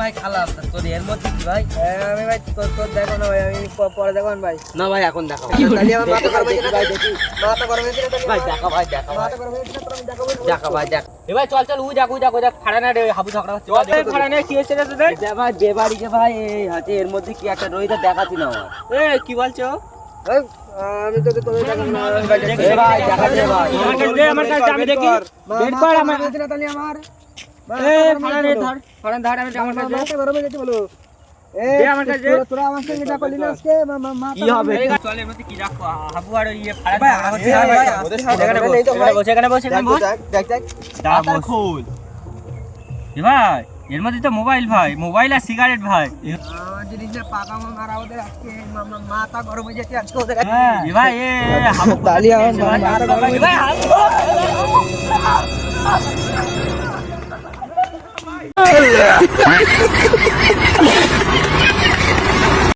ভাই খালাম তোর এর মধ্যে কি ভাই? আমি ভাই তোর দেখো না ভাই, আমি পরে দেখো ভাই। না ভাই এখন দেখো তাহলে আমার মাথা গরম হয়েছে না, মাথা গরম হয়েছে না, ভাই দেখা ভাই দেখা ভাই মাথা গরম হয়েছে না, তোর আমি দেখাবো। দেখা ভাই দেখ এ ভাই চল চল উই দেখ ফাড়ানা রে হাবু ঝগড়া হচ্ছে ফাড়ানা কি হয়েছে রে তোদের? ভাই বেবাড়িকে ভাই এই হাতে এর মধ্যে কি একটা রইটা দেখাচ্ছি না আমার। এ কি বলছো? ভাই আমি তো তোদের দেখাবো না ভাই। এ ভাই দেখা দে ভাই আমার কাছে দে, আমার কাছে আমি দেখি বের কর আমার হয়েছে না, তাহলে আমার এ ফাড়ানা ধর ফাড়ানা ধর আমি আমার কাছে মাথা গরম হয়ে গেছে বলো। দে আমার কাছে। তোরা আমার সঙ্গে এটা করলি না আজকে, কি হবে? চল এর মধ্যে কি রাখো হাবু আর ইয়ে ফাড়ানা ভাই আস্তে ভাই, এখানে বস এখানে বস দেখ দাঁড়া খোল। এ ভাই এর মধ্যে তো মোবাইল ভাই, মোবাইল আর সিগারেট ভাই। আমার জিনিসটা পাকা মারা ওদের আজকে মাথা গরম হয়ে যাচ্ছে আজকে ওদের। এ ভাই এ হাবু তালি আমার মাথা গরম হয়ে ভাই হাবু